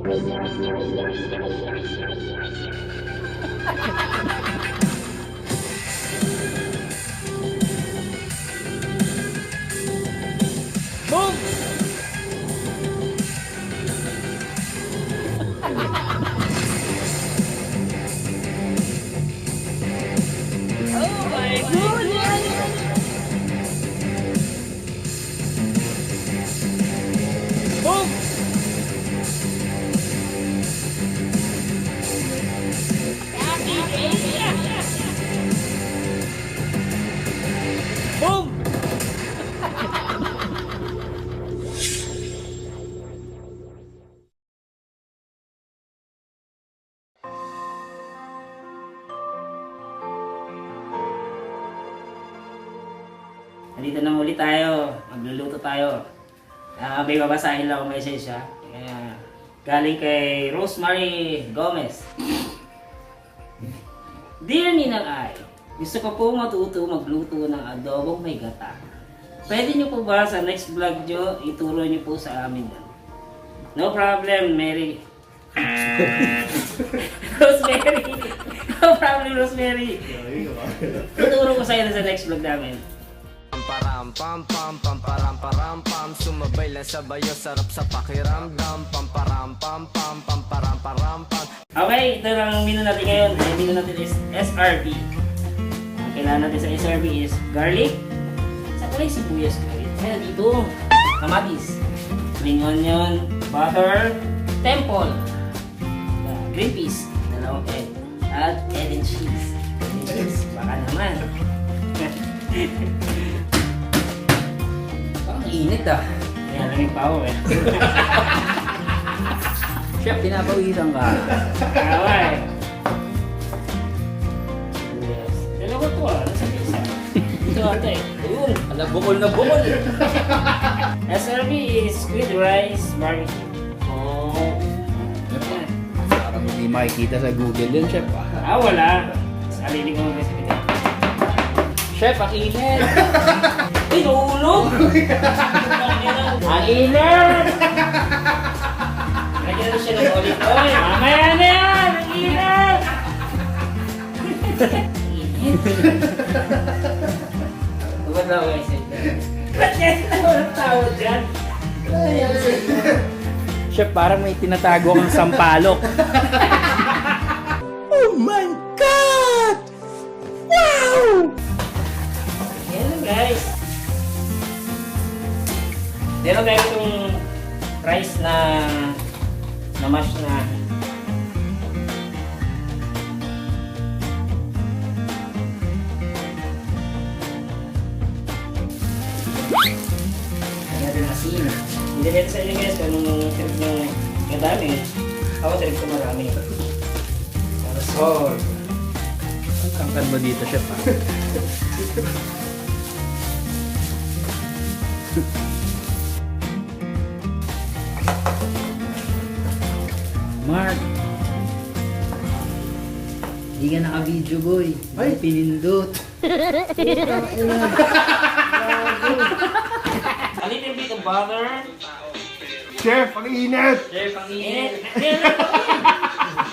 Boom! Oh my goodness! Boom! Boom! Nandito na ulit tayo. Magluluto tayo. May babasahin lang ako message ha. Galing kay Rosemary Gomez. Dear Ninang Ay, gusto ko po matuto magluto ng adobong may gata. Pwede niyo po ba sa next vlog niyo ituro niyo po sa amin yan? No problem, Mary. Rosemary. No problem, Rosemary. Ituro ko sa'yo sa next vlog namin. Pamparam pam pam pamparam param pam sumabay lang sa bayo sarap sa pakiramdam pamparam pam pam pamparam param pam. Okay, ito lang menu natin ngayon. Ang menu natin is SRB. Ang kailangan natin sa SRB is garlic, sa kulay sibuyas ko. Kaya dito, kamatis, spring onion, butter, temple, green peas, 2 egg, at egg and cheese. Baka naman. Parang init ah. Kaya lang yung pao eh. Chef, pinapawisan ka. Away. Yes. Dalawa to ah, nasa pizza. Ito ate. Ayun. Alam, bukol na bukol. SRB is squid rice barbecue. Oh. Parang hindi makikita sa Google yun, Chef. Ah, wala. Sarili ko ang recipe niya. Chef, ang init. Ay, nahulog! Ang init! Lagyan na siya ng olive oil. Mamaya na yan! Ang init! Init? Ba't daw guys? Ba't yan na walang tawag dyan? Chef, parang may tinatago kang sampalok. Oh my God! Wow! Yan lang guys. Meron tayo itong rice na mash na. Lagyan natin asin. Hindi natin sa inyo guys kung anong trip nyo madami. Ako trip ko marami. Para salt. Ang tangkad mo dito, Chef, ha? Mark! Hindi ka naka-video, boy. Ay, pinindot. A little bit of butter. Chef, ang init! Chef, ang Init.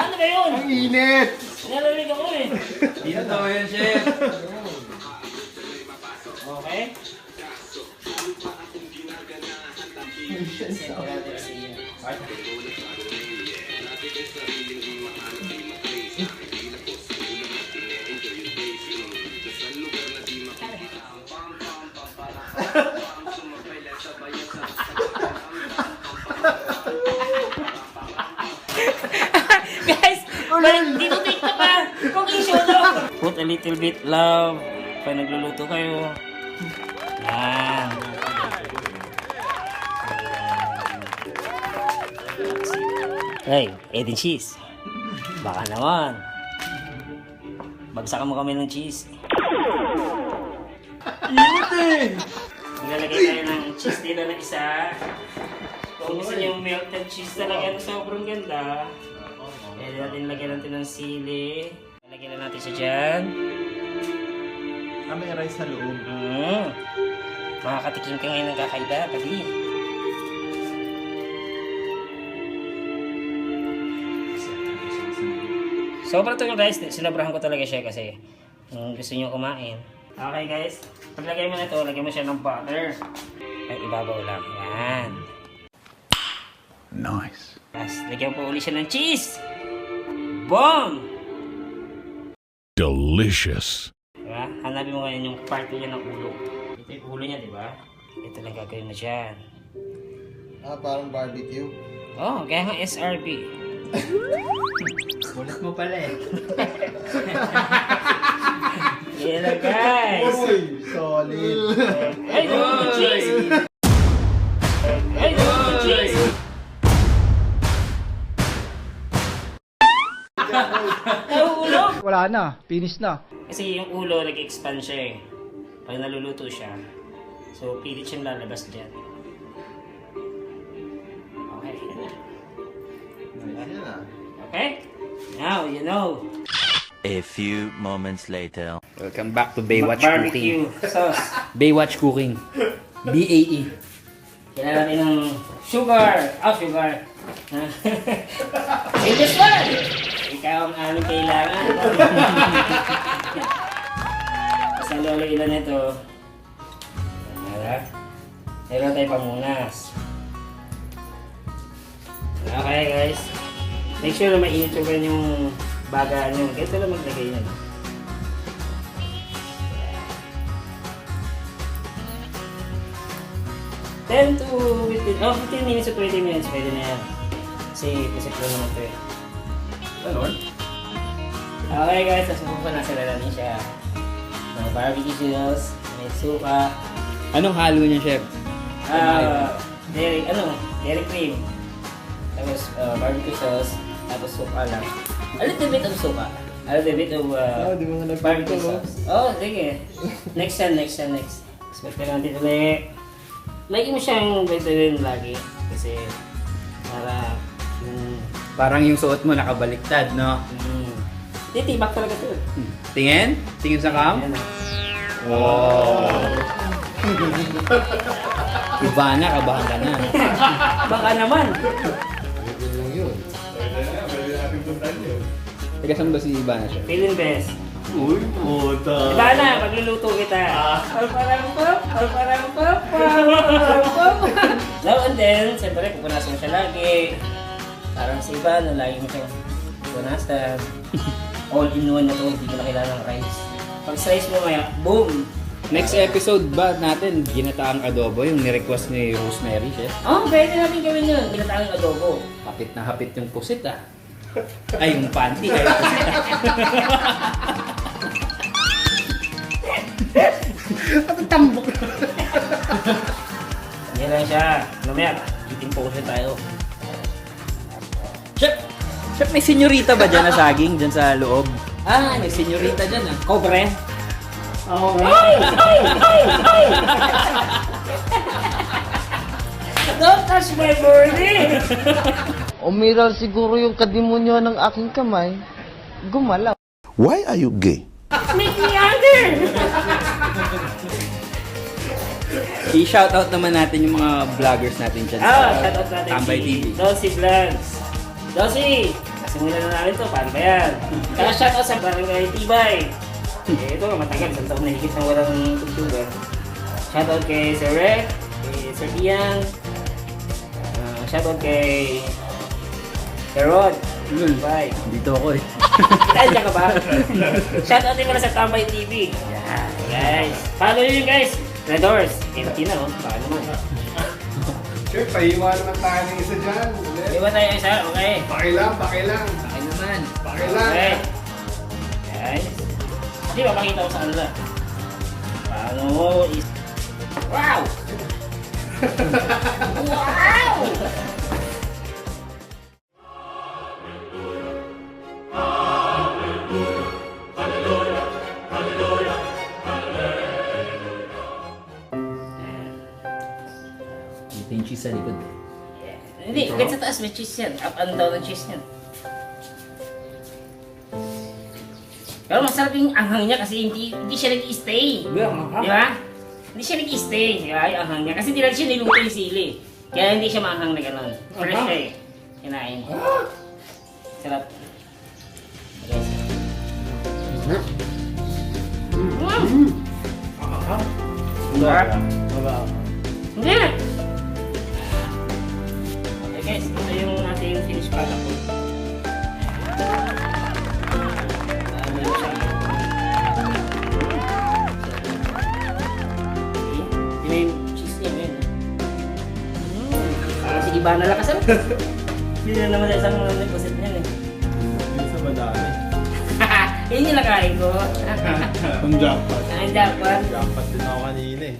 Ano ba yun? Ang init! Nalalig ako eh. Dito daw yan, Chef. Okay. Send ko natin si Art. Guys, dito TikTok pa. Kung issue daw. Put a little bit love pag nagluluto kayo. Yan. Hey, egg and cheese. Baka naman. Bagsakan mo kami ng cheese. Init eh! Nilalagay tayo ng cheese dito na isa. Kung gusto niyo yung melted cheese talaga na sobrang ganda, pwede natin lagyan natin ng sili. Lagyan na natin siya dyan. May rice sa loob. Makakatikim ka ngayon ng kakaiba, pagi. Sobra to guys, sinabrahan ko talaga siya kasi gusto niyo kumain. Okay guys, paglagay mo na ito, lagyan mo siya ng butter. Ay, ibabaw lang. Yan. Nice. Tapos, lagyan po ulit siya ng cheese. Boom! Delicious. Diba? Hanapin mo ngayon yung part niya ng ulo. Ito yung ulo niya, diba? Ito lang gagawin mo dyan. Parang barbecue. Oh, kaya nga SRB. Kulat mo pala eh. Yan na guys. Uy, solid. Ay, no, cheese! Ay, no, cheese! Nahulog! Wala na, finish na. Kasi yung ulo, nag-expand siya eh. Pag naluluto siya, so pilit siyang lalabas dyan. Okay, yan na. Yan ah. Okay? Now, you know. A few moments later. Welcome back to Baywatch Barbecue Cooking. sauce. Baywatch Cooking. BAE. Kailangan natin ng sugar. Oh, sugar. Say this one! Ikaw ang aming kailangan. Sa lolo ilan ito. Meron tayo pamunas. Okay guys. Make sure na mainit yung baga nyo. Ganito lang maglagay nyo. Ten to 15 minutes to 20 minutes pwede na yan. Kasi pisip lang naman ito eh. Ganon? Okay guys, nasubukan ko na sila natin siya. May barbecue sauce, may suka, Anong halo niya, chef? dairy cream. Tapos barbecue sauce, tapos suka lang. A little bit of suka. A little bit of Di mo nga barbecue nagpito. sauce. Oh, sige. Next time. Expect ka natin ulit. Lagi mo siyang gawin lagi. Kasi para Parang yung suot mo nakabaliktad, no? titibak talaga ito. Tingin? Tingin sa cam? Ayan. Wow! Iba na, kabahan ka na. Baka naman. Yun lang yun. Teka, saan ba si Ivana, chef? Feeling best. Uy, puta. Diba na, magluluto kita. Now and then, siyempre, pupunasan mo siya lagi. Parang sa iba, na lagi mo siyang pupunasan. All in one na to, hindi ko na kailangan ng rice. Pag slice mo maya, boom! Next episode ba natin, ginataang adobo, yung nirequest ni Rosemary, chef? Oh, pwede natin gawin yun. Ginataang adobo. Hapit na hapit yung pusit, ah. Ay, yung panty, ay pusit, ah. Yan lang siya. Mamaya, eating focus tayo. Chef! Chef, may senyorita ba dyan na saging, dyan sa loob? Ah, May senyorita dyan, ah. Kobre. Oh, Don't touch my body! Umiral siguro yung kadimonyo ng aking kamay. Gumalaw. Why are you gay? Make me under! I-shoutout naman natin yung mga vloggers natin dyan Shoutout natin Tambay si TV. Dossie Vlogs. Dossie! Nasimulan na namin to, paano ba yan? Kaya shoutout sa Barangay Tibay. Ito, matagal, isang taon na higit na walang tugtugan. Shoutout kay Sir Rek, kay Sir Ian, shoutout kay Rod. Bye. Dito ako eh. Kaya ka ba? Shoutout din pala sa Tambay TV. Yeah, guys. Follow nyo yun guys. Red Doors. Empty na oh. Baka naman. Chef, pahiwa naman tayo ng isa dyan. Iwan tayo isa. Okay. Pakilang. Ay naman. Pakilang. Okay. Guys. Hindi, mapakita ko sa kanila. Paano mo is... Wow! Wow! Dito yung cheese sa likod. Hindi, kahit sa taas may cheese yan. Up and down ang cheese yan. Pero masarap yung anghang niya kasi hindi siya nag-i-stay. Di ba? Hindi siya nag-i-stay. Di ba? Yung anghang niya. Kasi hindi lang siya niluto yung sili. Kaya hindi siya maanghang na gano'n. Fresh siya eh. Kinain. Sarap. Okay. Hindi! Okay guys, ito yung ating finished product po. Dami siya. Okay. Ito yung cheese niya ngayon. Parang si Iba na lakas. Hindi na naman sa isang nagpasit niyan eh. Hindi sa madami. Yun yung nakain ko. Ang jackpot. Ang Japan. Jackpot din ako kanina eh.